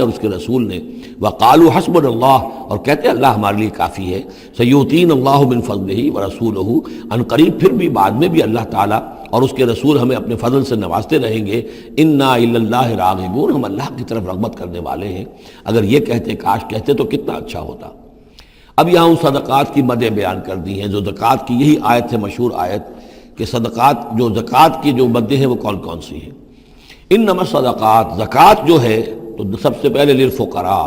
اور اس کے رسول نے، وقالوا حسبنا اللہ، اور کہتے ہیں اللہ ہمارے لیے کافی ہے، سیؤتین اللہ من فضلہ ورسولہ، ان قریب پھر بھی بعد میں بھی اللہ تعالیٰ اور اس کے رسول ہمیں اپنے فضل سے نوازتے رہیں گے، انا الی اللہ راغبون، ہم اللہ کی طرف رغبت کرنے والے ہیں۔ اگر یہ کہتے، کاش کہتے تو کتنا اچھا ہوتا۔ اب یہاں ان صدقات کی مدیں بیان کر دی ہیں، جو زکوٰۃ کی یہی آیت ہے، مشہور آیت کہ صدقات، جو زکوٰۃ کی جو مدیں ہیں وہ کون کون سی ہیں۔ انما الصدقات، زکوٰۃ جو ہے تو سب سے پہلے للفقراء،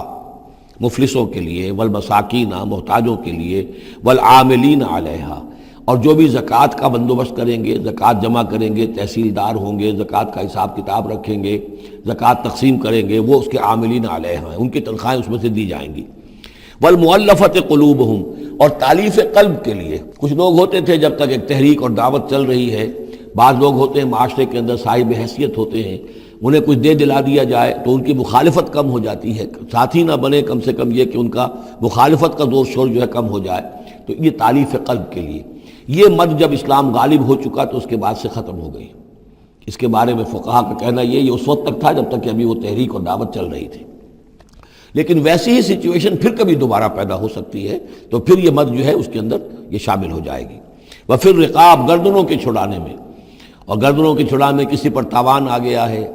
مفلسوں کے لیے، والمساکین، محتاجوں کے لیے، والعاملین علیہا، اور جو بھی زکوٰۃ کا بندوبست کریں گے، زکوٰۃ جمع کریں گے، تحصیلدار ہوں گے، زکوٰۃ کا حساب کتاب رکھیں گے، زکوٰۃ تقسیم کریں گے، وہ اس کے عاملین علیہا ہیں، ان کی تنخواہیں اس میں سے دی جائیں گی۔ والمؤلفۃ قلوبہم، اور تالیف قلب کے لیے، کچھ لوگ ہوتے تھے جب تک ایک تحریک اور دعوت چل رہی ہے، بعض لوگ ہوتے ہیں معاشرے کے اندر صاحب حیثیت ہوتے ہیں، انہیں کچھ دے دلا دیا جائے تو ان کی مخالفت کم ہو جاتی ہے، ساتھی نہ بنے، کم سے کم یہ کہ ان کا مخالفت کا زور شور جو ہے کم ہو جائے، تو یہ تالیف قلب کے لیے۔ یہ مد جب اسلام غالب ہو چکا تو اس کے بعد سے ختم ہو گئی۔ اس کے بارے میں فقہا کا کہنا یہ اس وقت تک تھا جب تک کہ ابھی وہ تحریک اور دعوت چل رہی تھی، لیکن ویسی ہی سچویشن پھر کبھی دوبارہ پیدا ہو سکتی ہے تو پھر یہ مد جو ہے اس کے اندر یہ شامل ہو جائے گی۔ وفر رقاب، گردنوں کے چھڑانے میں، اور گردنوں کے چھڑانے میں کسی پر تاوان آ گیا ہے،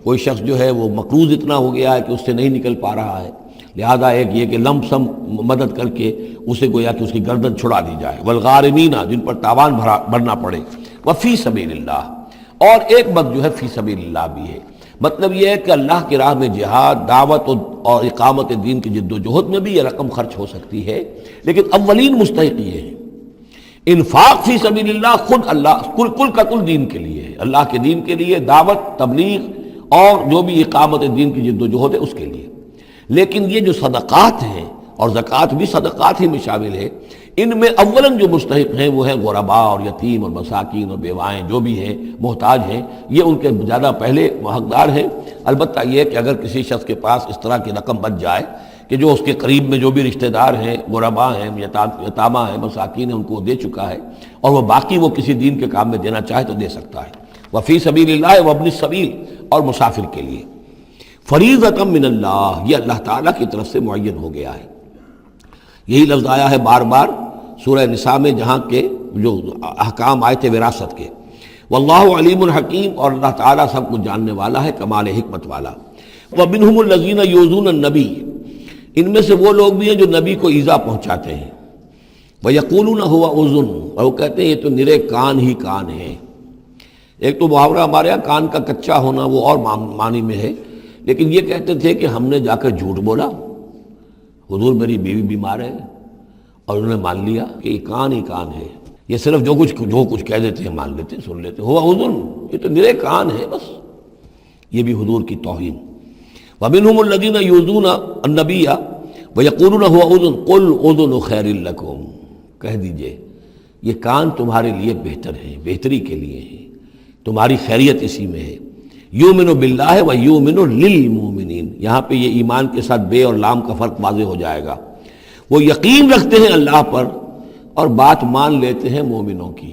کوئی شخص جو ہے وہ مقروض اتنا ہو گیا ہے کہ اس سے نہیں نکل پا رہا ہے، لہذا ایک یہ کہ لم سم مدد کر کے اسے گویا کہ اس کی گردن چھڑا دی جائے۔ والغارمین، جن پر تاوان بھرنا پڑے۔ وفی سبیل اللہ، اور ایک مد جو ہے فی سبیل اللہ بھی ہے، مطلب یہ ہے کہ اللہ کی راہ میں جہاد، دعوت اور اقامت دین کی جد و جہد میں بھی یہ رقم خرچ ہو سکتی ہے، لیکن اولین مستحق یہ ہے۔ انفاق فی سبیل اللہ خود اللہ کل کا کل دین کے لیے ہے، اللہ کے دین کے لیے، دعوت، تبلیغ اور جو بھی اقامت دین کی جد و جہد ہے اس کے لیے۔ لیکن یہ جو صدقات ہیں، اور زکوٰۃ بھی صدقات ہی میں شامل ہے، ان میں اولاً جو مستحق ہیں وہ ہیں غرباء اور یتیم اور مساکین اور بیوائیں، جو بھی ہیں محتاج ہیں، یہ ان کے زیادہ پہلے حقدار ہیں۔ البتہ یہ کہ اگر کسی شخص کے پاس اس طرح کی رقم بچ جائے کہ جو اس کے قریب میں جو بھی رشتہ دار ہیں، غرباء ہیں، یتامہ ہیں، مساکین ہیں، ان کو دے چکا ہے، اور وہ باقی وہ کسی دین کے کام میں دینا چاہے تو دے سکتا ہے۔ وفی سبیل اللہ وابن السبیل، اور مسافر کے لیے۔ فریضۃ من اللہ، یہ اللہ تعالیٰ کی طرف سے معین ہو گیا ہے۔ یہی لفظ آیا ہے بار بار سورہ نساء میں، جہاں کے جو احکام آئے تھے وراثت کے۔ واللہ علیم حکیم، اور اللہ تعالیٰ سب کچھ جاننے والا ہے، کمال حکمت والا۔ ومنہم الذین یؤذون النبی، ان میں سے وہ لوگ بھی ہیں جو نبی کو ایذا پہنچاتے ہیں۔ ویقولون هو اذن، اور وہ کہتے ہیں یہ تو نرے کان ہی کان ہے۔ ایک تو محاورہ ہمارے یہاں کان کا کچا ہونا وہ اور معنی میں ہے، لیکن یہ کہتے تھے کہ ہم نے جا کر جھوٹ بولا، حضور میری بیوی بیمار ہے، اور انہوں نے مان لیا کہ یہ کان ہی کان ہے، یہ صرف جو کچھ کہہ دیتے ہیں مان لیتے، سن لیتے، ہوا اذن، یہ تو نرے کان ہے بس۔ یہ بھی حضور کی توہین۔ ومنہم الذین یؤذون النبی ویقولون هو اذن قل اذن خیر لکم، کہہ دیجئے یہ کان تمہارے لیے بہتر ہے، بہتری کے لیے ہے، تمہاری خیریت اسی میں ہے۔ یؤمن باللہ و یؤمن للمؤمنین، یہاں پہ یہ ایمان کے ساتھ بے اور لام کا فرق واضح ہو جائے گا۔ وہ یقین رکھتے ہیں اللہ پر اور بات مان لیتے ہیں مومنوں کی،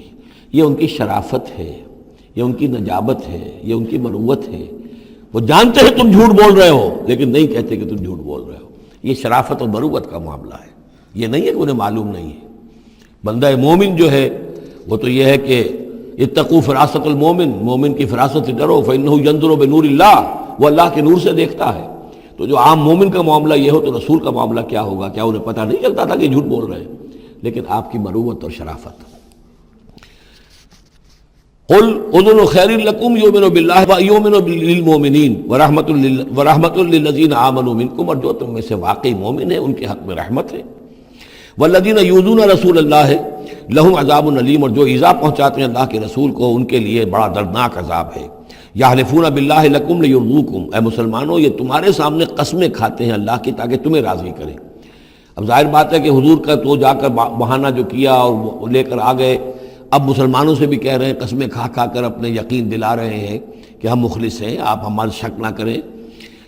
یہ ان کی شرافت ہے، یہ ان کی نجابت ہے، یہ ان کی مروت ہے۔ وہ جانتے ہیں تم جھوٹ بول رہے ہو لیکن نہیں کہتے کہ تم جھوٹ بول رہے ہو، یہ شرافت اور مروت کا معاملہ ہے۔ یہ نہیں ہے کہ انہیں معلوم نہیں ہے۔ بندہ مومن جو ہے وہ تو یہ ہے کہ اتقوا فراست المومن، مومن کی فراست سے ڈرو، فإنہ ينظر بنور اللہ، وہ اللہ کے نور سے دیکھتا ہے۔ تو جو عام مومن کا معاملہ یہ ہو تو رسول کا معاملہ کیا ہوگا؟ کیا انہیں پتہ نہیں چلتا تھا کہ جھوٹ بول رہے ہیں؟ لیکن آپ کی مروت اور شرافت۔ قل اذن خیر لکم یؤمن باللہ و یؤمن للمؤمنین ورحمۃ للذین آمنوا منکم، اور جو تم میں سے واقعی مومن ہیں ان کے حق میں رحمت ہے۔ والذین یؤذون رسول اللہ لہم عذاب علیم، اور جو ایذا پہنچاتے ہیں اللہ کے رسول کو ان کے لیے بڑا دردناک عذاب ہے۔ یحلفون باللہ لکم لیرضوکم، اے مسلمانوں یہ تمہارے سامنے قسمیں کھاتے ہیں اللہ کی تاکہ تمہیں راضی کریں۔ اب ظاہر بات ہے کہ حضور کا تو جا کر بہانہ جو کیا اور لے کر آ گئے، اب مسلمانوں سے بھی کہہ رہے ہیں، قسمیں کھا کھا کر اپنے یقین دلا رہے ہیں کہ ہم مخلص ہیں، آپ ہمارا شک نہ کریں۔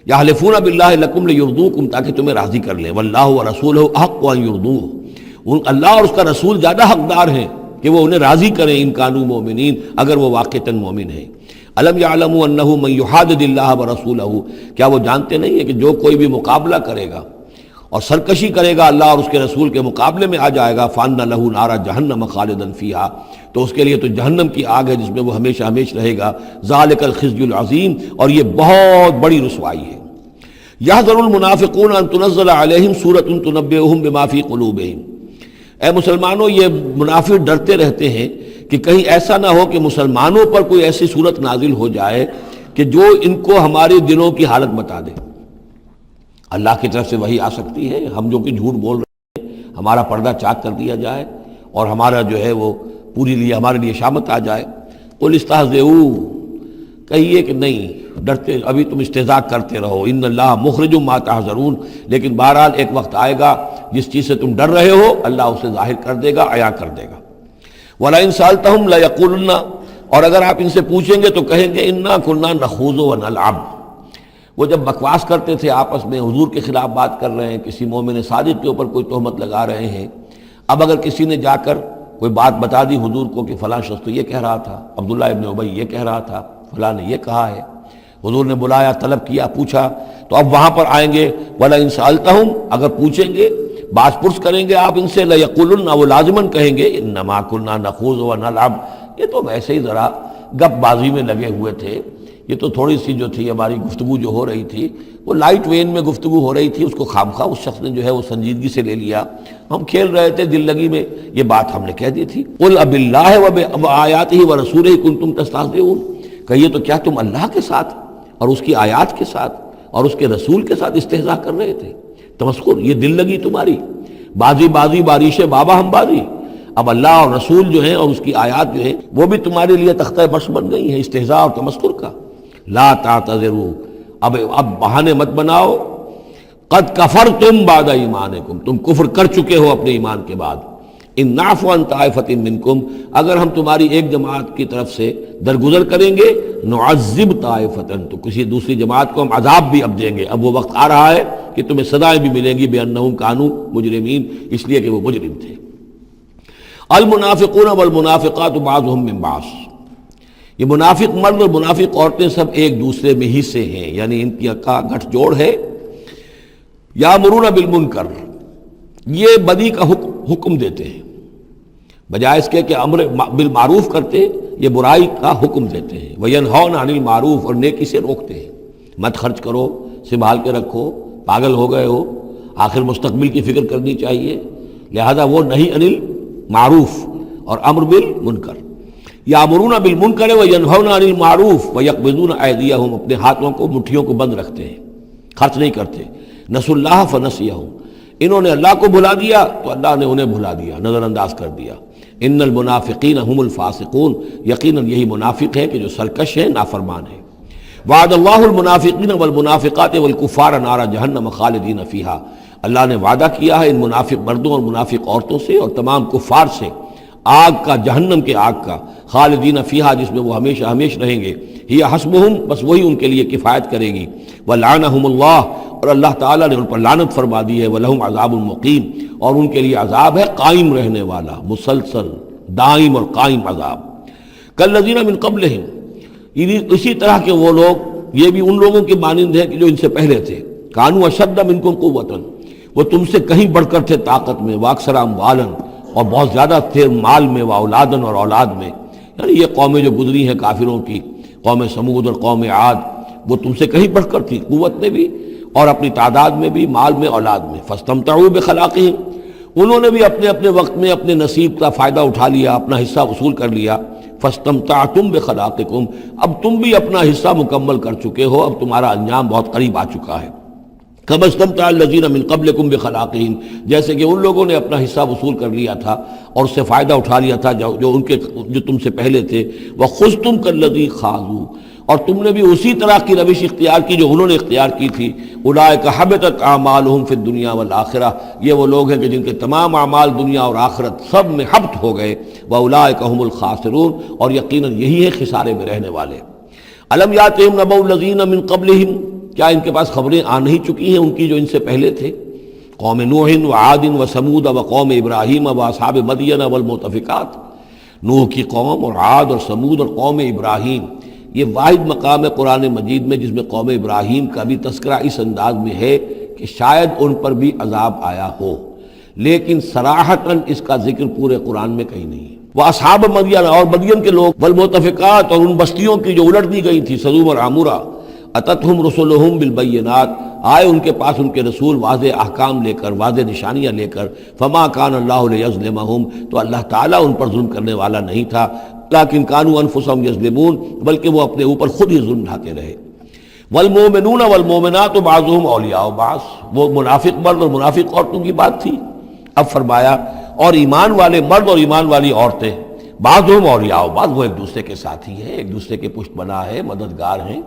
یحلفون باللہ لکم لیرضوکم، تاکہ تمہیں راضی کر لیں۔ واللہ ورسولہ احق ان یرضوہ، اللہ اور اس کا رسول زیادہ حقدار ہیں کہ وہ انہیں راضی کریں، ان کانوا مومنین، اگر وہ واقعتاً مومن ہیں۔ الم یعلموا انہ من یحادد اللہ ورسولہ، کیا وہ جانتے نہیں ہیں کہ جو کوئی بھی مقابلہ کرے گا اور سرکشی کرے گا اللہ اور اس کے رسول کے مقابلے میں آ جائے گا، فان لہ نار جہنم خالدا فیہا، تو اس کے لیے تو جہنم کی آگ ہے جس میں وہ ہمیشہ ہمیشہ رہے گا، ذالک الخزي العظیم، اور یہ بہت بڑی رسوائی ہے۔ یحذر المنافقون ان تنزل علیہم سورۃ تنبئہم بما فی قلوبہم، اے مسلمانوں یہ منافق ڈرتے رہتے ہیں کہ کہیں ایسا نہ ہو کہ مسلمانوں پر کوئی ایسی صورت نازل ہو جائے کہ جو ان کو ہمارے دلوں کی حالت بتا دے۔ اللہ کی طرف سے وحی آ سکتی ہے، ہم جو کہ جھوٹ بول رہے ہیں ہمارا پردہ چاک کر دیا جائے اور ہمارا جو ہے وہ پوری لیے ہمارے لیے شامت آ جائے۔ قل استہزئوا، کہیے کہ نہیں ڈرتے، ابھی تم استہزاء کرتے رہو، ان اللہ مخرج ما تحذرون، لیکن بہرحال ایک وقت آئے گا جس چیز سے تم ڈر رہے ہو اللہ اسے ظاہر کر دے گا، عیاں کر دے گا۔ وَلَئِن سَأَلْتَهُمْ لَيَقُولُنَّ، اور اگر آپ ان سے پوچھیں گے تو کہیں گے اِنَّا كُنَّا نَخُوضُ وَنَلْعَبُ، وہ جب بکواس کرتے تھے آپس میں، حضور کے خلاف بات کر رہے ہیں، کسی مومن صادق کے اوپر کوئی تہمت لگا رہے ہیں، اب اگر کسی نے جا کر کوئی بات بتا دی حضور کو کہ فلاں شخص تو یہ کہہ رہا تھا، عبداللہ ابن ابی یہ کہہ رہا تھا، فلاں نے یہ کہا ہے، حضور نے بلایا، طلب کیا، پوچھا، تو اب وہاں پر آئیں گے وَلَئِن سَأَلْتَهُمْ، اگر پوچھیں گے باز پرس کریں گے آپ ان سے، لَيَقُولُنَّ، وہ لازماً کہیں گے اِنَّمَا كُنَّا نَخُوضُ وَنَلْعَبُ، یہ تو ویسے ہی ذرا گپ بازی میں لگے ہوئے تھے، یہ تو تھوڑی سی جو تھی ہماری گفتگو جو ہو رہی تھی وہ لائٹ وین میں گفتگو ہو رہی تھی، اس کو خامخواہ اس شخص نے جو ہے وہ سنجیدگی سے لے لیا، ہم کھیل رہے تھے دل لگی میں، یہ بات ہم نے کہہ دی تھی۔ قُلْ أَبِاللَّهِ وَآيَاتِهِ وَرَسُولِهِ كُنتُمْ تَسْتَهْزِئُونَ، کہیے تو کیا تم اللہ کے ساتھ اور اس کی آیات کے ساتھ اور اس کے رسول کے ساتھ استہزاء کر رہے تھے؟ تمسخر، یہ دل لگی تمہاری، بازی بازی بارش بابا ہم بازی، اب اللہ اور رسول جو ہیں اور اس کی آیات جو ہیں وہ بھی تمہارے لیے تختہ برس بن گئی ہیں استہزاء اور تمسخر کا۔ لا تعتذروا، اب بہانے مت بناؤ، قد کفرتم بعد ایمانکم، تم کفر کر چکے ہو اپنے ایمان کے بعد، ان نعفو عن طائفۃ منکم، اگر ہم تمہاری ایک جماعت کی طرف سے درگزر کریں گے، نعذب طائفۃ، تو کسی دوسری جماعت کو ہم عذاب بھی اب دیں گے، اب وہ وقت آ رہا ہے کہ تمہیں سزائیں بھی ملیں گی، بأنہم کانوا مجرمین، اس لیے کہ وہ مجرم تھے۔ المنافقون والمنافقات بعضهم من بعض، یہ منافق مرد اور منافق عورتیں سب ایک دوسرے میں ہی سے ہیں، یعنی ان کی کا گٹھ جوڑ ہے۔ یامرون بالمنکر، یہ بدی کا حکم دیتے ہیں، بجائے اس کے کہ امر بالمعروف کرتے، یہ برائی کا حکم دیتے ہیں۔ وینہون عن المعروف، اور نیکی سے روکتے ہیں، مت خرچ کرو، سنبھال کے رکھو، پاگل ہو گئے ہو، آخر مستقبل کی فکر کرنی چاہیے، لہذا وہ نہیں عن المعروف اور امر بالمنکر۔ یامرون بالمنکر وینہون عن المعروف ویقبضون ایدیہم، اپنے ہاتھوں کو مٹھیوں کو بند رکھتے ہیں، خرچ نہیں کرتے۔ نسوا اللہ فنسیہم، انہوں نے اللہ کو بھلا دیا تو اللہ نے انہیں بھلا دیا، نظر انداز کر دیا۔ ان المنافقین هم الفاسقون، یقیناً یہی منافق ہے کہ جو سرکش ہیں، نافرمان ہیں۔ وعد اللہ المنافقین والمنافقات والکفار نار جہنم خالدین فیہا، اللہ نے وعدہ کیا ہے ان منافق مردوں اور منافق عورتوں سے اور تمام کفار سے آگ کا، جہنم کے آگ کا، خالدین فیہا، جس میں وہ ہمیشہ ہمیشہ رہیں گے، ہی حسبہم، بس وہی ان کے لیے کفایت کرے گی، ولعنہم اللہ، اور اللہ تعالیٰ نے ان پر لعنت فرما دی ہے، ولہم عذاب مقیم، اور ان کے لیے عذاب ہے قائم رہنے والا، مسلسل دائم اور قائم عذاب۔ کالذین من قبلہم، اسی طرح کے وہ لوگ، یہ بھی ان لوگوں کی مانند ہے کہ جو ان سے پہلے تھے، کانوا اشد منکم قوۃ، وہ تم سے کہیں بڑھ کر تھے طاقت میں، واکثر اموالا، اور بہت زیادہ تھے مال میں، واولادن، اور اولاد میں، یعنی یہ قومیں جو گزری ہیں کافروں کی، قوم سمود اور قوم عاد، وہ تم سے کہیں بڑھ کر تھی، قوت میں بھی اور اپنی تعداد میں بھی، مال میں، اولاد میں۔ فاستمتعوا بخلاقہم، انہوں نے بھی اپنے اپنے وقت میں اپنے نصیب کا فائدہ اٹھا لیا، اپنا حصہ وصول کر لیا۔ فاستمتعتم بخلاقکم، اب تم بھی اپنا حصہ مکمل کر چکے ہو، اب تمہارا انجام بہت قریب آ چکا ہے۔ کما استمتع الذین من قبلکم بخلاقہم، جیسے کہ ان لوگوں نے اپنا حصہ وصول کر لیا تھا اور اس سے فائدہ اٹھا لیا تھا جو تم سے پہلے تھے۔ وخذتم کالذی خاضوا، اور تم نے بھی اسی طرح کی روش اختیار کی جو انہوں نے اختیار کی تھی۔ اولئک حبطت اعمالہم فی الدنیا والآخرہ، یہ وہ لوگ ہیں کہ جن کے تمام اعمال دنیا اور آخرت سب میں حبط ہو گئے۔ واولئک هم الخاسرون، اور یقیناً یہی ہے خسارے میں رہنے والے۔ الم یاتہم نبأ الذین من قبلہم، کیا ان کے پاس خبریں آ نہیں چکی ہیں ان کی جو ان سے پہلے تھے؟ قوم نوح وعاد وثمود وقوم ابراہیم واصحاب مدین والمؤتفقات، نوح کی قوم اور عاد اور سمود اور قوم ابراہیم، یہ واحد مقام ہے قرآن مجید میں جس میں قوم ابراہیم کا بھی تذکرہ اس انداز میں ہے کہ شاید ان پر بھی عذاب آیا ہو، لیکن صراحتاً اس کا ذکر پورے قرآن میں کہیں نہیں ہے۔ وہ اصحاب مدین اور مدین کے لوگ، والمؤتفقات اور ان بستیوں کی جو الٹ دی گئی تھی، سدوم اور عمورہ، اتتہم رسلہم بالبینات، آئے ان کے پاس ان کے رسول واضح احکام لے کر، واضح نشانیاں لے کر، فما کان اللہ لیظلمہم، تو اللہ تعالیٰ ان پر ظلم کرنے والا نہیں تھا، لیکن کانوا انفسہم یظلمون، بلکہ وہ اپنے اوپر خود ہی ظلم ڈھاتے رہے۔ والمؤمنون والمؤمنات بعضهم اولیاء بعض، وہ منافق مرد اور منافق عورتوں کی بات تھی۔ اب فرمایا اور ایمان والے مرد اور ایمان والی عورتیں بعضهم اولیاء بعض، وہ ایک دوسرے کے ساتھی ہیں، ایک دوسرے کے پشت بنا ہے، مددگار ہیں۔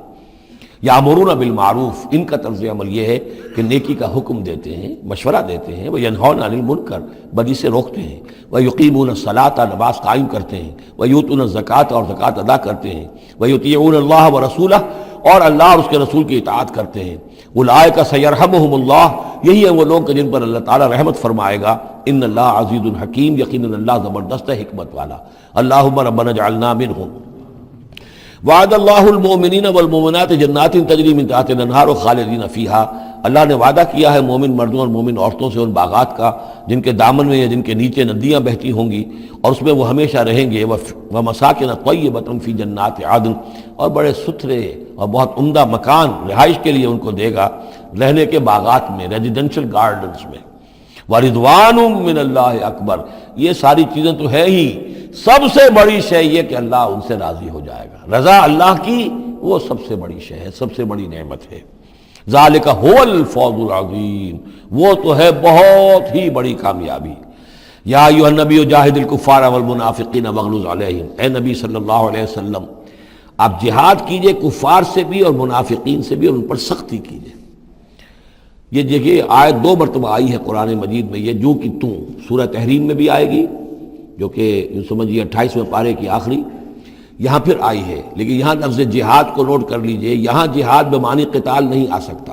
یامرون بالمعروف، ان کا طرز عمل یہ ہے کہ نیکی کا حکم دیتے ہیں، مشورہ دیتے ہیں، وہ ینہون عن المنکر، بدی سے روکتے ہیں، وہ یقیمون الصلاۃ، نماز قائم کرتے ہیں، وہ یؤتون الزکوٰۃ، اور زکوٰۃ ادا کرتے ہیں، وہ یطیعون اللہ ورسولہ، اور اللہ اور اس کے رسول کی اطاعت کرتے ہیں۔ اولئک سیرحمہم اللہ، یہی ہیں وہ لوگ جن پر اللہ تعالیٰ رحمت فرمائے گا۔ ان اللہ عزیز الحکیم، یقیناً اللہ زبردست ہے، حکمت والا۔ اللہم ربنا اجعلنا منہم۔ وعد اللہ المؤمنین والمؤمنات جنات تجری من تحتها الانہار خالدین فیہا، اللہ نے وعدہ کیا ہے مومن مردوں اور مومن عورتوں سے ان باغات کا جن کے دامن میں یا جن کے نیچے ندیاں بہتی ہوں گی، اور اس میں وہ ہمیشہ رہیں گے۔ ومساکن طیبۃ فی جنات عدن، اور بڑے ستھرے اور بہت عمدہ مکان رہائش کے لیے ان کو دے گا، رہنے کے باغات میں، ریزیڈینشل گارڈنز میں۔ وَرِضْوَانٌ مِّنَ اللَّهِ اکبر، یہ ساری چیزیں تو ہے ہی، سب سے بڑی شے یہ کہ اللہ ان سے راضی ہو جائے گا۔ رضا اللہ کی وہ سب سے بڑی شے ہے، سب سے بڑی نعمت ہے۔ ذَلِكَ هُوَ الْفَوْزُ الْعَظِيمُ، وہ تو ہے بہت ہی بڑی کامیابی۔ یا ایھا النبی جاہد الکفار والمنافقین واغلظ علیہم، اے نبی صلی اللہ علیہ وسلم آپ جہاد کیجئے کفار سے بھی اور منافقین سے بھی، اور ان پر سختی کیجئے۔ یہ دیکھیے آیت 2 مرتبہ آئی ہے قرآن مجید میں، یہ جو کہ تم سورہ تحریم میں بھی آئے گی جو کہ یوں سمجھیے 28ویں پارے کی آخری، یہاں پھر آئی ہے، لیکن یہاں لفظ جہاد کو نوٹ کر لیجئے، یہاں جہاد بمعنی قتال نہیں آ سکتا۔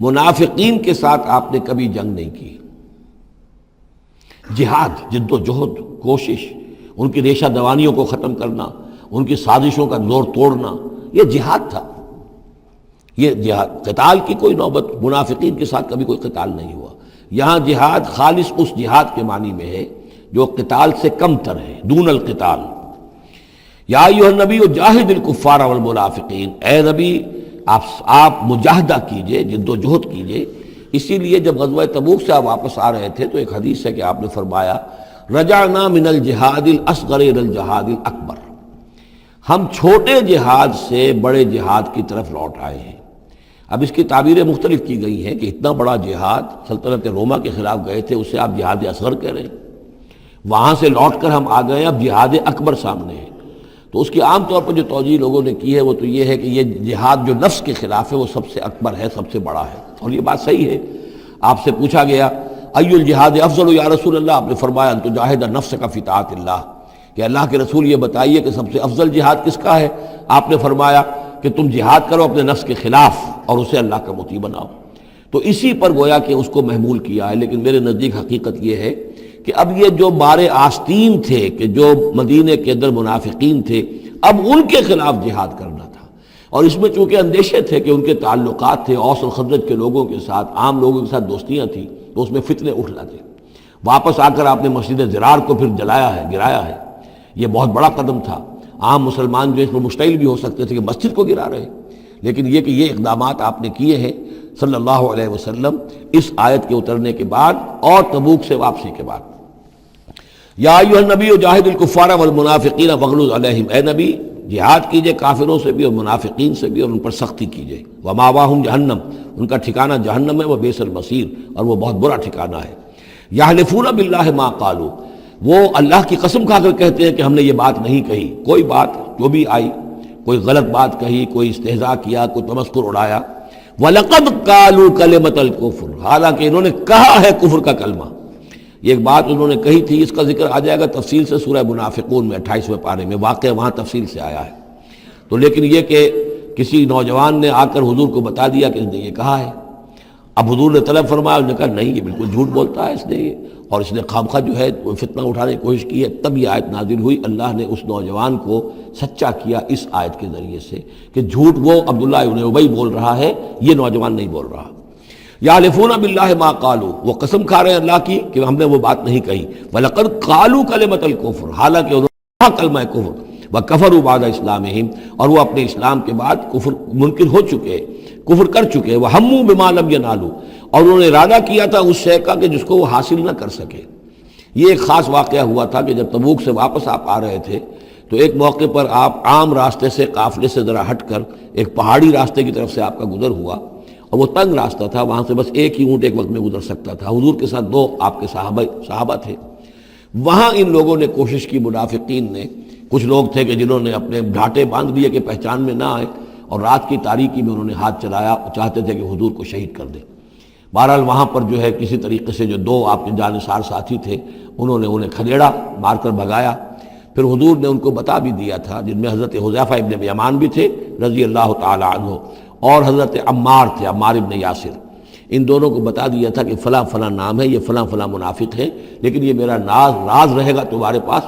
منافقین کے ساتھ آپ نے کبھی جنگ نہیں کی، جہاد جد و جہد، کوشش، ان کی ریشہ دوانیوں کو ختم کرنا، ان کی سازشوں کا زور توڑنا، یہ جہاد تھا۔ یہ جہاد، قتال کی کوئی نوبت منافقین کے ساتھ کبھی کوئی قتال نہیں ہوا۔ یہاں جہاد خالص اس جہاد کے معنی میں ہے جو قتال سے کم تر ہے، دون القتال۔ یا ایھا النبی جاہد الکفار والمنافقین، اے نبی آپ مجاہدہ کیجئے، جد و جہد کیجئے۔ اسی لیے جب غزوہ تبوک سے آپ واپس آ رہے تھے تو ایک حدیث ہے کہ آپ نے فرمایا رجعنا من الجہاد الاصغر الى الجہاد الاکبر، ہم چھوٹے جہاد سے بڑے جہاد کی طرف لوٹ آئے ہیں۔ اب اس کی تعبیریں مختلف کی گئی ہیں کہ اتنا بڑا جہاد سلطنت روما کے خلاف گئے تھے، اسے آپ جہاد اصغر کہہ رہے ہیں، وہاں سے لوٹ کر ہم آ گئے، اب جہاد اکبر سامنے ہے۔ تو اس کی عام طور پر جو توجیہ لوگوں نے کی ہے وہ تو یہ ہے کہ یہ جہاد جو نفس کے خلاف ہے وہ سب سے اکبر ہے، سب سے بڑا ہے، اور یہ بات صحیح ہے۔ آپ سے پوچھا گیا ای الجہاد افضل یا رسول اللہ، آپ نے فرمایا ان تجاہد نفسک فی طاعت اللہ، کہ اللہ کے رسول یہ بتائیے کہ سب سے افضل جہاد کس کا ہے؟ آپ نے فرمایا کہ تم جہاد کرو اپنے نفس کے خلاف اور اسے اللہ کا مطیع بناؤ۔ تو اسی پر گویا کہ اس کو محمول کیا ہے، لیکن میرے نزدیک حقیقت یہ ہے کہ اب یہ جو بار آستین تھے کہ جو مدینے کے اندر منافقین تھے، اب ان کے خلاف جہاد کرنا تھا، اور اس میں چونکہ اندیشے تھے کہ ان کے تعلقات تھے اوس اور خزرج کے لوگوں کے ساتھ، عام لوگوں کے ساتھ دوستیاں تھیں، تو اس میں فتنے اٹھ لاتے۔ واپس آ کر آپ نے مسجد زرار کو پھر جلایا ہے، گرایا ہے، یہ بہت بڑا قدم تھا۔ عام مسلمان جو اس میں مشتعل بھی ہو سکتے تھے کہ مسجد کو گرا رہے، لیکن یہ کہ یہ اقدامات آپ نے کیے ہیں صلی اللہ علیہ وسلم اس آیت کے اترنے کے بعد اور تبوک سے واپسی کے بعد۔ یا ایھا النبی جاہد الکفار والمنافقین واغلظ علیہم، اے نبی جہاد کیجئے کافروں سے بھی اور منافقین سے بھی، اور ان پر سختی کیجئے۔ ومأواہم جہنم، ان کا ٹھکانہ جہنم ہے، وبئس المصیر، اور وہ بہت برا ٹھکانہ ہے۔ یحلفون باللہ ما قالوا، وہ اللہ کی قسم کھا کر کہتے ہیں کہ ہم نے یہ بات نہیں کہی، کوئی بات جو بھی آئی، کوئی غلط بات کہی، کوئی استہزاء کیا، کوئی تمسخر اڑایا۔ وَلَقَدْ قَالُوا كَلِمَةَ الْكُفْرِ، حالانکہ انہوں نے کہا ہے کفر کا کلمہ۔ یہ ایک بات انہوں نے کہی تھی، اس کا ذکر آ جائے گا تفصیل سے سورہ منافقون میں 28ویں پارے میں، واقعہ وہاں تفصیل سے آیا ہے۔ تو لیکن یہ کہ کسی نوجوان نے آ کر حضور کو بتا دیا کہ اس نے یہ کہا ہے۔ اب حضور نے طلب فرمایا، انہوں نے کہا نہیں یہ بالکل جھوٹ بولتا ہے اس نے، اور اس نے خامخواہ جو ہے فتنہ اٹھانے کی کوشش کی ہے۔ تب یہ آیت نازل ہوئی، اللہ نے اس نوجوان کو سچا کیا اس آیت کے ذریعے سے کہ جھوٹ وہ عبداللہ ابن ابی بول رہا ہے، یہ نوجوان نہیں بول رہا۔ یحلفون باللہ ما قالوا، وہ قسم کھا رہے ہیں اللہ کی کہ ہم نے وہ بات نہیں کہی۔ وَلَقَدْ قَالُوا کلمۃ الکفر، حالانکہ انہوں نے کہا کلمہ کفر۔ وَكَفَرُوا بَعْدَ اسلامہم، اور وہ اپنے اسلام کے بعد کفر منکر ہو چکے، کفر کر چکے۔ وَهَمُّوا بِمَا لَمْ يَنَالُوا، اور انہوں نے ارادہ کیا تھا اس شے کا کہ جس کو وہ حاصل نہ کر سکے۔ یہ ایک خاص واقعہ ہوا تھا کہ جب تبوک سے واپس آپ آ رہے تھے تو ایک موقع پر آپ عام راستے سے، قافلے سے ذرا ہٹ کر ایک پہاڑی راستے کی طرف سے آپ کا گزر ہوا، اور وہ تنگ راستہ تھا، وہاں سے بس ایک ہی اونٹ ایک وقت میں گزر سکتا تھا۔ حضور کے ساتھ 2 آپ کے صحابہ تھے۔ وہاں ان لوگوں نے کوشش کی، منافقین نے، کچھ لوگ تھے کہ جنہوں نے اپنے ڈھانٹے باندھ دیے کہ پہچان میں نہ آئے، اور رات کی تاریکی میں انہوں نے ہاتھ چلایا، چاہتے تھے کہ حضور کو شہید کر دیں۔ بہرحال وہاں پر جو ہے کسی طریقے سے جو 2 آپ کے جانثار ساتھی تھے انہوں نے انہیں کھدیڑا، مار کر بھگایا۔ پھر حضور نے ان کو بتا بھی دیا تھا، جن میں حضرت حذیفہ ابن یمان بھی تھے رضی اللہ تعالی عنہ، اور حضرت عمار تھے، عمار ابن یاسر۔ ان دونوں کو بتا دیا تھا کہ فلاں فلاں نام ہے، یہ فلاں فلاں منافق ہیں، لیکن یہ میرا راز رہے گا تمہارے پاس،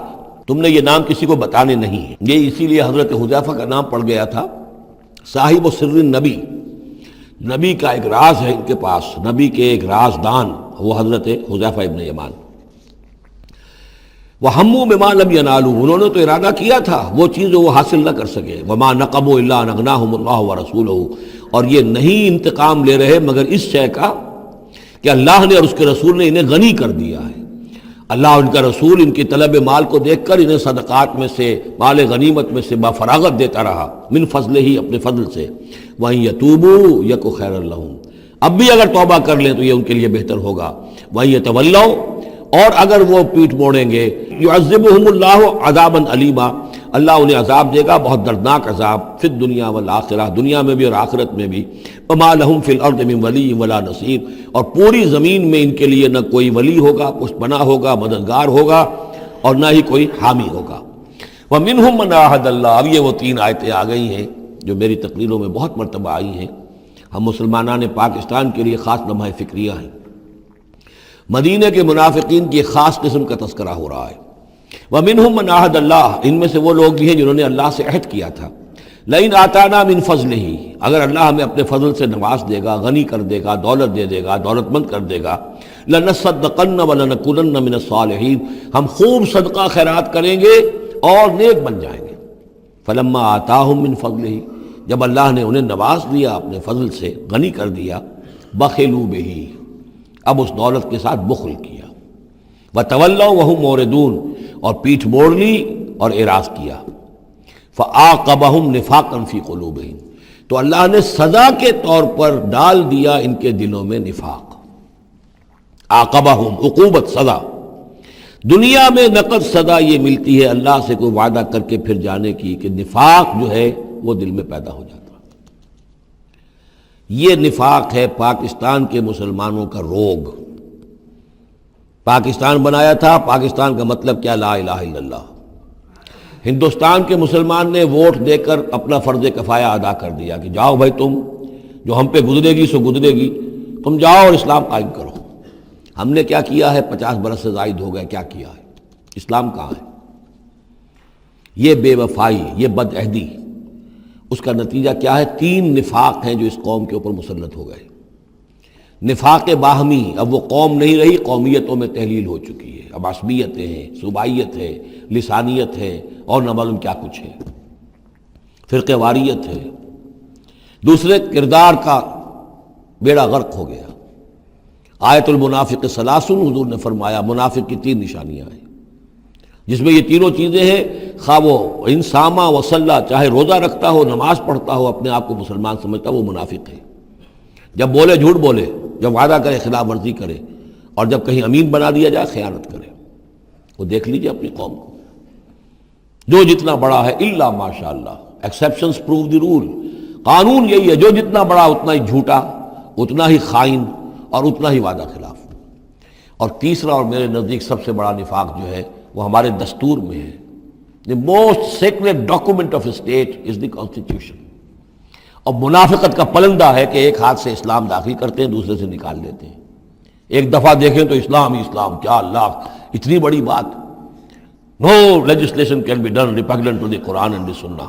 تم نے یہ نام کسی کو بتانے نہیں ہے۔ یہ اسی لیے حضرت حذیفہ کا نام پڑ گیا تھا صاحب و سر النبی، نبی کا ایک راز ہے ان کے پاس، نبی کے ایک رازدان، وہ حضرت حذیفہ ابن یمان۔ وَهَمُّوا بِمَا لَمْ يَنَالُوا، انہوں نے تو ارادہ کیا تھا وہ چیز جو وہ حاصل نہ کر سکے۔ وَمَا نَقَمُوا إِلَّا أَنْ أَغْنَاهُمُ اللَّهُ وَرَسُولُهُ، اور یہ نہیں انتقام لے رہے مگر اس شے کا کہ اللہ نے اور اس کے رسول نے انہیں غنی کر دیا ہے۔ اللہ اور ان کا رسول ان کی طلب مال کو دیکھ کر انہیں صدقات میں سے، مال غنیمت میں سے بفراغت دیتا رہا، من فضل ہی، اپنے فضل سے۔ وَإِن يَتُوبُوا يَكُ خَيْرًا لَّهُمْ، اب بھی اگر توبہ کر لیں تو یہ ان کے لیے بہتر ہوگا۔ وَإِن يَتَوَلَّوْا، اور اگر وہ پیٹھ موڑیں گے، يُعَذِّبُهُمُ اللَّهُ عَذَابًا أَلِيمًا، اللہ انہیں عذاب دے گا، بہت دردناک عذاب، فی الدنیا والآخرہ، دنیا میں بھی اور آخرت میں بھی۔ وَمَا لَهُمْ فِي الْأَرْضِ مِنْ وَلِيٍّ وَلَا نَصِيرٍ، اور پوری زمین میں ان کے لیے نہ کوئی ولی ہوگا، پشت پناہ ہوگا، مددگار ہوگا، اور نہ ہی کوئی حامی ہوگا۔ وَمِنْهُمْ مَنْ عَاهَدَ اللَّهُ، اب یہ وہ 3 آیتیں آ گئی ہیں جو میری تقریروں میں بہت مرتبہ آئی ہیں، ہم مسلمانان پاکستان کے لیے خاص لمحہ فکریہ ہیں۔ مدینہ کے منافقین کی ایک خاص قسم کا تذکرہ ہو رہا ہے۔ وَمِنْهُمْ مَنْ عَاهَدَ اللَّهُ، ان میں سے وہ لوگ بھی ہیں جنہوں نے اللہ سے عہد کیا تھا، لَئِنْ آتَانَا مِنْ فَضْلِهِ، اگر اللہ ہمیں اپنے فضل سے نواز دے گا، غنی کر دے گا، دولت دے دے گا، دولت مند کر دے گا، لَنَصَّدَّقَنَّ وَلَنَكُونَنَّ مِنَ الصَّالِحِينَ، ہم خوب صدقہ خیرات کریں گے اور نیک بن جائیں گے۔ فَلَمَّا آتَاهُم مِّن فَضْلِهِ، جب اللہ نے انہیں نواز دیا اپنے فضل سے، غنی کر دیا، بَخِلُوا بِهِ، اب اس دولت کے ساتھ بخل کیا، وَتَوَلَّوْا وَهُمْ مُعْرِضُونَ، اور پیٹھ موڑ لی اور اعراض کیا۔ فَعَاقَبَهُمْ نِفَاقًا فِي قُلُوبِهِمْ، تو اللہ نے سزا کے طور پر ڈال دیا ان کے دلوں میں نفاق۔ عاقبہم، عقوبت، سزا۔ دنیا میں نقد سزا یہ ملتی ہے اللہ سے کوئی وعدہ کر کے پھر جانے کی کہ نفاق جو ہے وہ دل میں پیدا ہو جاتا۔ یہ نفاق ہے پاکستان کے مسلمانوں کا روگ۔ پاکستان بنایا تھا، پاکستان کا مطلب کیا؟ لا الہ الا اللہ۔ ہندوستان کے مسلمان نے ووٹ دے کر اپنا فرض کفایہ ادا کر دیا کہ جاؤ بھائی، تم جو ہم پہ گزرے گی سو گزرے گی، تم جاؤ اور اسلام قائم کرو۔ ہم نے کیا کیا ہے؟ 50 برس سے زائد ہو گئے، کیا کیا ہے؟ اسلام کہاں ہے؟ یہ بے وفائی، یہ بد عہدی، اس کا نتیجہ کیا ہے؟ 3 نفاق ہیں جو اس قوم کے اوپر مسلط ہو گئے۔ نفاق باہمی، اب وہ قوم نہیں رہی، قومیتوں میں تحلیل ہو چکی ہے، اب عصبیتیں ہیں، صوبائیت ہے، لسانیت ہے، اور نہ معلوم کیا کچھ ہے، فرقہ واریت ہے۔ دوسرے، کردار کا بیڑا غرق ہو گیا۔ آیت المنافق ثلاث، حضور نے فرمایا منافق کی 3 نشانیاں ہیں، جس میں یہ تینوں چیزیں ہیں، خواہ وہ انسامہ وصلہ، چاہے روزہ رکھتا ہو، نماز پڑھتا ہو، اپنے آپ کو مسلمان سمجھتا ہو، وہ منافق ہے۔ جب بولے جھوٹ بولے، جب وعدہ کرے خلاف ورزی کرے، اور جب کہیں امین بنا دیا جائے خیانت کرے۔ وہ دیکھ لیجئے اپنی قوم کو، جو جتنا بڑا ہے الا ماشاء اللہ، ایکسیپشنز پروو دی رول، قانون یہی ہے، جو جتنا بڑا اتنا ہی جھوٹا، اتنا ہی خائن، اور اتنا ہی وعدہ خلاف۔ اور تیسرا اور میرے نزدیک سب سے بڑا نفاق جو ہے وہ ہمارے دستور میں ہے۔ The most sacred document of a state is the constitution، اور منافقت کا پلندہ ہے کہ ایک ہاتھ سے اسلام داخل کرتے ہیں، دوسرے سے نکال لیتے ہیں۔ ایک دفعہ دیکھیں تو اسلام ہی اسلام، کیا اللہ اتنی بڑی بات، no legislation can be done repugnant to the Quran and the Sunnah,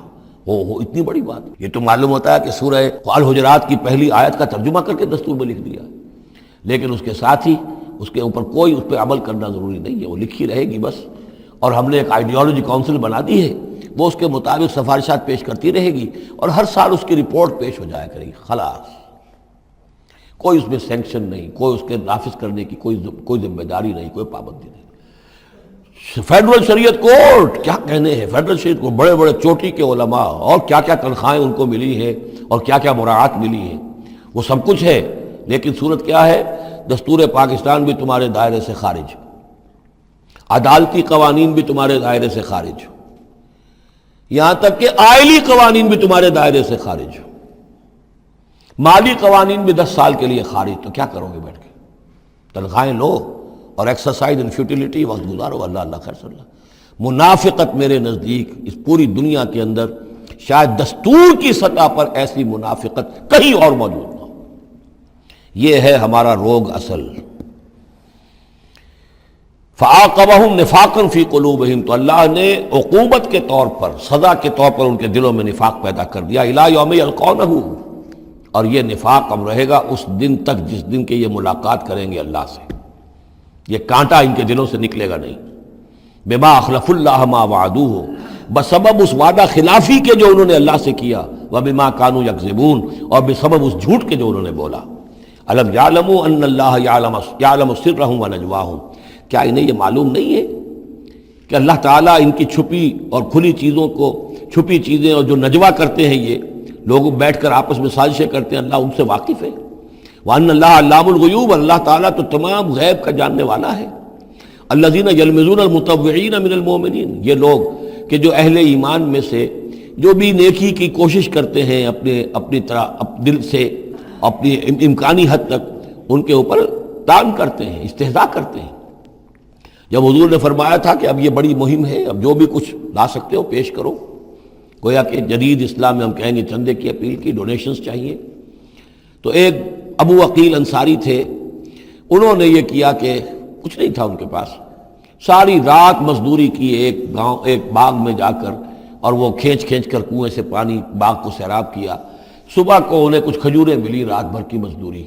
ہو اتنی بڑی بات۔ یہ تو معلوم ہوتا ہے کہ سورہ الحجرات کی پہلی آیت کا ترجمہ کر کے دستور میں لکھ دیا، لیکن اس کے ساتھ ہی اس کے اوپر کوئی اس پہ عمل کرنا ضروری نہیں ہے، وہ لکھی رہے گی بس، اور ہم نے ایک آئیڈیالوجی کونسل بنا دی ہے، وہ اس کے مطابق سفارشات پیش کرتی رہے گی اور ہر سال اس کی رپورٹ پیش ہو جایا کرے گی، خلاص۔ کوئی اس میں سینکشن نہیں، کوئی اس کے نافذ کرنے کی کوئی ذمہ داری نہیں، کوئی پابندی نہیں۔ فیڈرل شریعت کورٹ کیا کہنے ہیں، فیڈرل شریعت کو بڑے بڑے چوٹی کے علماء اور کیا کیا تنخواہیں ان کو ملی ہیں اور کیا کیا مراعات ملی ہیں، وہ سب کچھ ہے، لیکن صورت کیا ہے؟ دستور پاکستان بھی تمہارے دائرے سے خارج، عدالتی قوانین بھی تمہارے دائرے سے خارج، یہاں تک کہ آئلی قوانین بھی تمہارے دائرے سے خارج، مالی قوانین بھی 10 سال کے لیے خارج۔ تو کیا کرو گے بیٹھ کے؟ تنخواہیں لو اور ایکسرسائز ان فیوٹیلیٹی وقت گزارو، اللہ اللہ خیر صلی اللہ۔ منافقت میرے نزدیک اس پوری دنیا کے اندر شاید دستور کی سطح پر ایسی منافقت کہیں اور موجود نہ ہو۔ یہ ہے ہمارا روگ اصل۔ فَعَاقَبَهُمْ نِفَاقًا فِي قُلُوبِهِمْ، تو اللہ نے عقوبت کے طور پر، سزا کے طور پر ان کے دلوں میں نفاق پیدا کر دیا، إِلَىٰ يَوْمِ يَلْقَوْنَهُ، اور یہ نفاق اب رہے گا اس دن تک جس دن کے یہ ملاقات کریں گے اللہ سے، یہ کانٹا ان کے دلوں سے نکلے گا نہیں۔ بِمَا أَخْلَفُوا اللَّهَ مَا وَعَدُوهُ، بسبب اس وعدہ خلافی کے جو انہوں نے اللہ سے کیا، وَبِمَا كَانُوا يَكْذِبُونَ، اور بسبب اس جھوٹ کے جو انہوں نے بولا۔ أَلَمْ يَعْلَمُوا أَنَّ اللَّهَ يَعْلَمُ سِرَّهُمْ وَنَجْوَاهُمْ، کیا انہیں یہ معلوم نہیں ہے کہ اللہ تعالیٰ ان کی چھپی اور کھلی چیزوں کو، چھپی چیزیں اور جو نجوا کرتے ہیں یہ لوگ بیٹھ کر آپس میں سازشیں کرتے ہیں، اللہ ان سے واقف ہے۔ وَأَنَّ اللَّهَ عَلَّامُ الْغُيُوبِ، اللہ تعالیٰ تو تمام غیب کا جاننے والا ہے۔ الَّذِينَ يَلْمِزُونَ الْمُطَوِّعِينَ مِنَ الْمُؤْمِنِينَ، یہ لوگ کہ جو اہل ایمان میں سے جو بھی نیکی کی کوشش کرتے ہیں اپنی طرح دل سے، اپنی امکانی حد تک ان کے اوپر تان کرتے ہیں، استہزاء کرتے ہیں۔ جب حضور نے فرمایا تھا کہ اب یہ بڑی مہم ہے، اب جو بھی کچھ لا سکتے ہو پیش کرو، گویا کہ جدید اسلام میں ہم کہیں گے چندے کی اپیل کی، ڈونیشنز چاہیے، تو ایک ابو عقیل انصاری تھے، انہوں نے یہ کیا کہ کچھ نہیں تھا ان کے پاس، ساری رات مزدوری کی ایک باغ میں جا کر، اور وہ کھینچ کر کنویں سے پانی باغ کو سیراب کیا۔ صبح کو انہیں کچھ کھجوریں ملی، رات بھر کی مزدوری،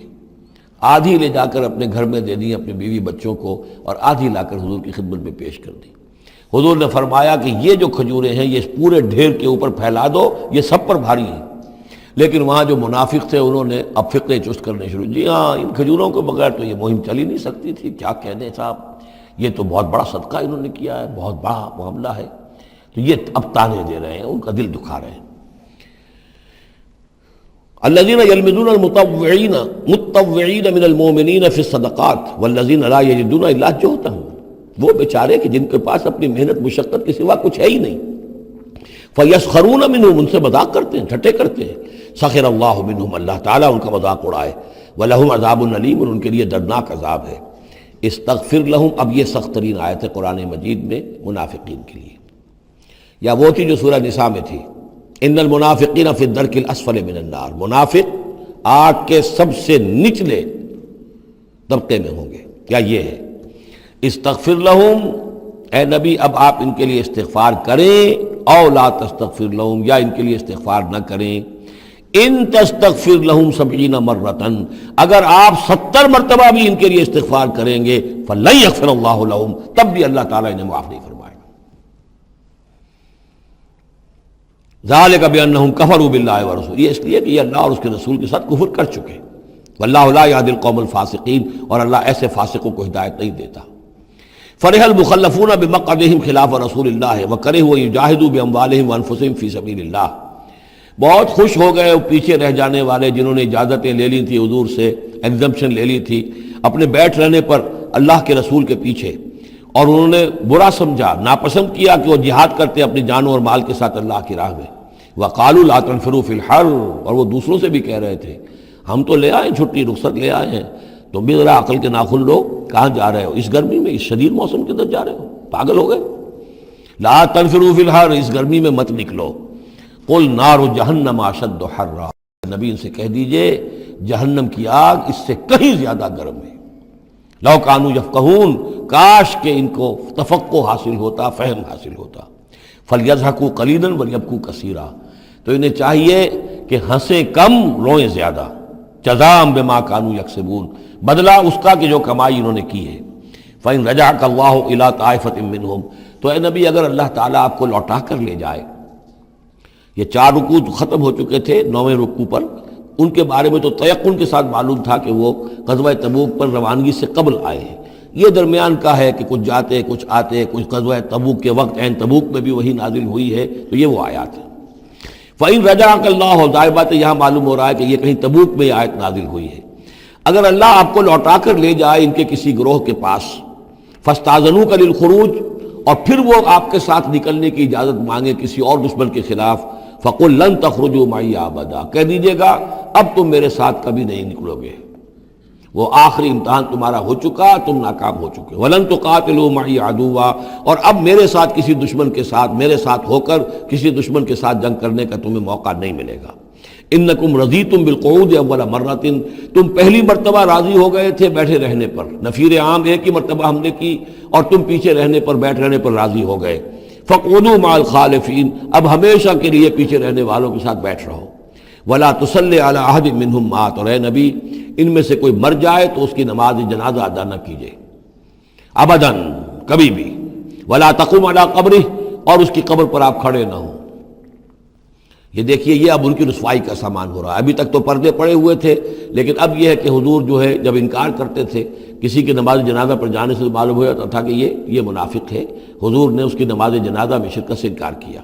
آدھی لے جا کر اپنے گھر میں دے دی اپنے بیوی بچوں کو، اور آدھی لا کر حضور کی خدمت میں پیش کر دی۔ حضور نے فرمایا کہ یہ جو کھجوریں ہیں یہ پورے ڈھیر کے اوپر پھیلا دو، یہ سب پر بھاری ہیں۔ لیکن وہاں جو منافق تھے انہوں نے اب فقرے چست کرنے شروع، جی ہاں ان کھجوروں کے بغیر تو یہ مہم چل ہی نہیں سکتی تھی، کیا کہنے صاحب، یہ تو بہت بڑا صدقہ انہوں نے کیا ہے، بہت بڑا معاملہ ہے۔ تو یہ اب تانے دے رہے ہیں، ان کا دل دکھا رہے ہیں۔ الذين يلمزون المتطوعين من المؤمنين في الصدقات والذين لا يجدون الا جهدهم، وہ بیچارے کہ جن کے پاس اپنی محنت مشقت کے سوا کچھ ہے ہی نہیں، فيسخرون منهم، ان سے مذاق کرتے ہیں، ٹھٹے کرتے ہیں، سخر اللہ منهم، اللہ تعالیٰ ان کا مذاق اڑائے، ولهم عذاب علیم، اور ان کے لیے دردناک عذاب ہے۔ استغفر لهم، اب یہ سخت ترین آیت ہے قرآن مجید میں منافقین کے لیے، یا وہ تھی جو سورہ نساء میں تھی، ان المنافقین فی الدرک الاسفل من النار، منافق آگ کے سب سے نچلے طبقے میں ہوں گے۔ کیا یہ ہے؟ استغفر لہم، اے نبی اب آپ ان کے لیے استغفار کریں، او لا تستغفر لہم، یا ان کے لیے استغفار نہ کریں، ان تستغفر لہم 70 مرتن، اگر آپ 70 مرتبہ بھی ان کے لیے استغفار کریں گے، فلن یغفر اللہ لہم، تب بھی اللہ تعالیٰ انہیں معاف نہیں فرمائے گا۔ ذالک بانہم کفروا باللہ ورسولہ، یہ اس لیے کہ یہ اللہ اور اس کے رسول کے ساتھ کفر کر چکے، واللہ لا یہدی القوم الفاسقین، اور اللہ ایسے فاسقوں کو ہدایت نہیں دیتا۔ فرح المخلفون بمقعدہم خلاف رسول اللہ وکرہوا ان یجاہدوا باموالہم وانفسہم فی سبیل اللہ، بہت خوش ہو گئے وہ پیچھے رہ جانے والے جنہوں نے اجازتیں لے لی تھی حضور سے، ایگزمپشن لے لی تھی اپنے بیٹھ رہنے پر اللہ کے رسول کے پیچھے، اور انہوں نے برا سمجھا، ناپسند کیا کہ وہ جہاد کرتے اپنی جانوں اور مال کے ساتھ اللہ کی راہ میں۔ وَقَالُوا لَا تَنْفِرُوا فِي الْحَرِّ، اور وہ دوسروں سے بھی کہہ رہے تھے ہم تو لے آئے چھٹی رخصت لے آئے ہیں، تم بھی ذرا عقل کے ناخن لو، کہاں جا رہے ہو اس گرمی میں، اس شدید موسم کے اندر جا رہے ہو، پاگل ہو گئے۔ لا تنفروا فی الحر، اس گرمی میں مت نکلو۔ قل نار جہنم اشد حرا، نبی ان سے کہہ دیجئے جہنم کی آگ اس سے کہیں زیادہ گرم ہے۔ لو کانوا یفقہون، کاش کہ ان کو تفقہ حاصل ہوتا، فہم حاصل ہوتا۔ فلیضحکوا قلیلا ولیبکوا کثیرا، تو انہیں چاہیے کہ ہنسیں کم روئیں زیادہ، جزاء بما کانوا یکسبون، بدلہ اس کا کہ جو کمائی انہوں نے کی ہے۔ فإن رجعک اللہ الی طائفۃ منہم، تو اے نبی اگر اللہ تعالیٰ آپ کو لوٹا کر لے جائے، یہ 4 رکوع ختم ہو چکے تھے، 9ویں رکوع پر ان کے بارے میں تو تیقن کے ساتھ معلوم تھا کہ وہ غزوہ تبوک پر روانگی سے قبل آئے ہیں۔ یہ درمیان کا ہے کہ کچھ جاتے کچھ آتے، کچھ غزوہ تبوک کے وقت عین تبوک میں بھی وہی نازل ہوئی ہے، تو یہ وہ آیات ہیں۔ فإن رجعک اللہ، ظاہر بات ہے یہاں معلوم ہو رہا ہے کہ یہ کہیں تبوک میں یہ آیت نازل ہوئی ہے۔ اگر اللہ آپ کو لوٹا کر لے جائے ان کے کسی گروہ کے پاس، فاستاذنوک للخروج، اور پھر وہ آپ کے ساتھ نکلنے کی اجازت مانگے کسی اور دشمن کے خلاف، فقل لن تخرجوا معی ابدا، کہہ دیجیے گا اب تم میرے ساتھ کبھی نہیں نکلو گے، وہ آخری امتحان تمہارا ہو چکا، تم ناکام ہو چکے۔ ولن تقاتلوا معی عدوا، اور اب میرے ساتھ کسی دشمن کے ساتھ، میرے ساتھ ہو کر کسی دشمن کے ساتھ جنگ کرنے کا تمہیں موقع نہیں ملے گا۔ انکم رضیتم بالقعود اول مرۃ، تم پہلی مرتبہ راضی ہو گئے تھے بیٹھے رہنے پر، نفیر عام ایک ہی مرتبہ ہم نے کی اور تم پیچھے رہنے پر، بیٹھ رہنے پر راضی ہو گئے۔ فقعدوا مع الخالفین، اب ہمیشہ کے لیے پیچھے رہنے والوں کے ساتھ بیٹھ رہو۔ ولا تصلی علی احد منہم مات، اور اے نبی ان میں سے کوئی مر جائے تو اس کی نماز جنازہ ادا نہ کیجیے ابداً، کبھی بھی۔ ولا تقم علی قبرہ، اور اس کی قبر پر آپ کھڑے نہ ہوں۔ یہ دیکھیے یہ اب ان کی رسوائی کا سامان ہو رہا ہے۔ ابھی تک تو پردے پڑے ہوئے تھے، لیکن اب یہ ہے کہ حضور جو ہے جب انکار کرتے تھے کسی کی نماز جنازہ پر جانے سے معلوم ہو جاتا تھا کہ یہ منافق ہے، حضور نے اس کی نماز جنازہ میں شرکت سے انکار کیا۔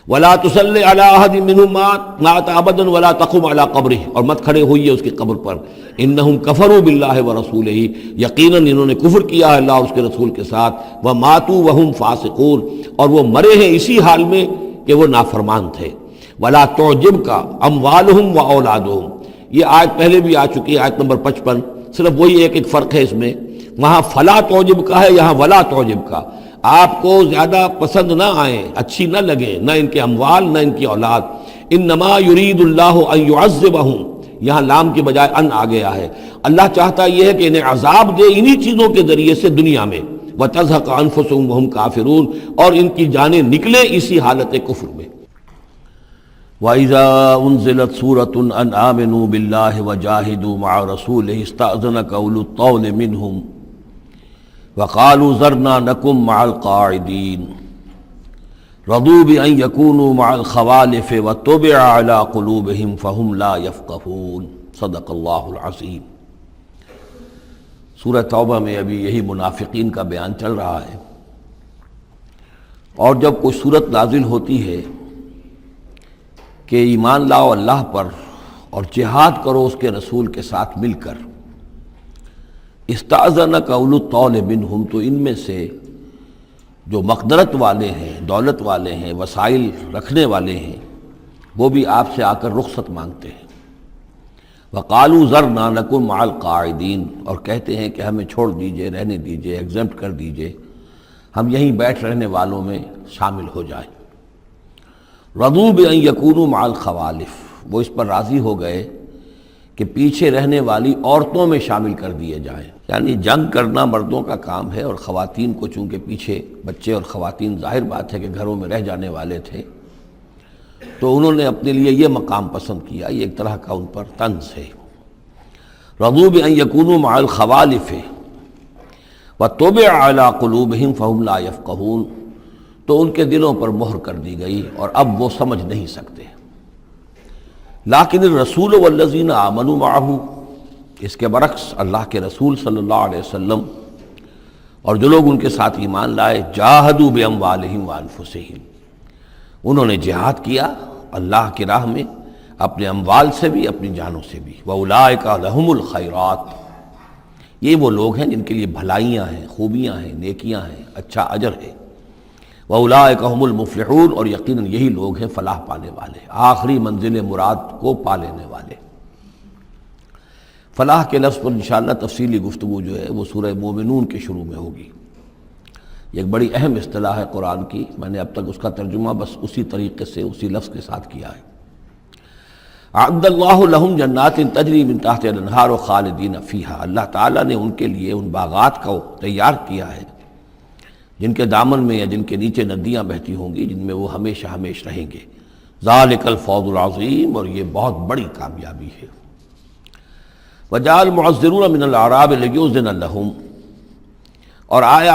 ولا تصلی علی احد منہم مات ابدا ولا تقم علی قبرہ، اور مت کھڑے ہوئیے اس کی قبر پر۔ انہم کفروا باللہ ورسولہ، یقیناً انہوں نے کفر کیا ہے اللہ اور اس کے رسول کے ساتھ۔ وماتوا وہم فاسقون، اور وہ مرے ہیں اسی حال میں کہ وہ نافرمان تھے۔ ولا تعجبک اموالہم واولادہم، یہ آیت پہلے بھی آ چکی ہے، آیت نمبر 55، صرف وہی ایک فرق ہے اس میں، وہاں فلا تعجب کا ہے، یہاں ولا تعجب کا۔ آپ کو زیادہ پسند نہ آئیں، اچھی نہ لگیں، نہ ان کے اموال نہ ان کی اولاد۔ انما یرید اللہ ان یعذبہم، یہاں لام کی بجائے ان آ گیا ہے، اللہ چاہتا یہ ہے کہ انہیں عذاب دے انہی چیزوں کے ذریعے سے دنیا میں، وتزہق انفسہم وہم کافرون، اور ان کی جانیں نکلیں اسی حالت کفر میں۔ وَإِذَا أُنزِلَتْ سُورَةٌ أَنْ آمِنُوا بِاللَّهِ وَجَاهِدُوا مَعَ رَسُولِهِ اسْتَأْذَنَكَ أُولُو الطَّوْلِ مِنْهُمْ وَقَالُوا ذَرْنَا نَكُن مَعَ الْقَاعِدِينَ رَضُوا بِأَن يَكُونُوا مَعَ الْخَوَالِفِ وَطُبِعَ عَلَى قُلُوبِهِمْ فَهُمْ لَا يَفْقَهُونَ۔ صدق اللہ العظیم۔ سورہ توبہ میں ابھی یہی منافقین کا بیان چل رہا ہے، اور جب کوئی صورت نازل ہوتی ہے کہ ایمان لاؤ اللہ پر اور جہاد کرو اس کے رسول کے ساتھ مل کر، استأذنک اولو الطول منہم، تو ان میں سے جو مقدرت والے ہیں، دولت والے ہیں، وسائل رکھنے والے ہیں، وہ بھی آپ سے آ کر رخصت مانگتے ہیں۔ وقالوا ذرنا نکن مع القاعدین، اور کہتے ہیں کہ ہمیں چھوڑ دیجئے، رہنے دیجئے، ایگزمپٹ کر دیجئے، ہم یہیں بیٹھ رہنے والوں میں شامل ہو جائیں۔ رضوا بأن یکونوا مع الخوالف، وہ اس پر راضی ہو گئے کہ پیچھے رہنے والی عورتوں میں شامل کر دیے جائیں، یعنی جنگ کرنا مردوں کا کام ہے، اور خواتین کو چونکہ پیچھے بچے اور خواتین ظاہر بات ہے کہ گھروں میں رہ جانے والے تھے، تو انہوں نے اپنے لیے یہ مقام پسند کیا، یہ ایک طرح کا ان پر طنز ہے۔ رضوا بأن یکونوا مع الخوالف وطبع علی قلوبہم فہم لا یفقہون، تو ان کے دلوں پر مہر کر دی گئی اور اب وہ سمجھ نہیں سکتے۔ لیکن الرسول والذین آمنوا معہ، اس کے برعکس اللہ کے رسول صلی اللہ علیہ وسلم اور جو لوگ ان کے ساتھ ایمان لائے، جاہدوا باموالہم وانفسہم، انہوں نے جہاد کیا اللہ کی راہ میں، اپنے اموال سے بھی اپنی جانوں سے بھی۔ وَأُولَٰئِکَ لَهُمُ الْخَيْرَاتُ، یہ وہ لوگ ہیں جن کے لیے بھلائیاں ہیں، خوبیاں ہیں، نیکیاں ہیں، اچھا اجر ہے۔ وَأُولَٰئِکَ هُمُ الْمُفْلِحُونَ، اور یقیناً یہی لوگ ہیں فلاح پانے والے، آخری منزل مراد کو پا لینے والے۔ فلاح کے لفظ پر انشاءاللہ تفصیلی گفتگو جو ہے وہ سورہ مومنون کے شروع میں ہوگی۔ یہ ایک بڑی اہم اصطلاح ہے قرآن کی، میں نے اب تک اس کا ترجمہ بس اسی طریقے سے اسی لفظ کے ساتھ کیا ہے۔ اعد اللہ لہم جنات تجری من تحتہا الانہار خالدین فیہا، اللہ تعالیٰ نے ان کے لیے ان باغات کو تیار کیا ہے جن کے دامن میں یا جن کے نیچے ندیاں بہتی ہوں گی، جن میں وہ ہمیشہ ہمیش رہیں گے۔ ذالک الفوز العظیم، اور یہ بہت بڑی کامیابی ہے۔ وجاء المعذرون من الاعراب لیؤذن لہم، اور آیا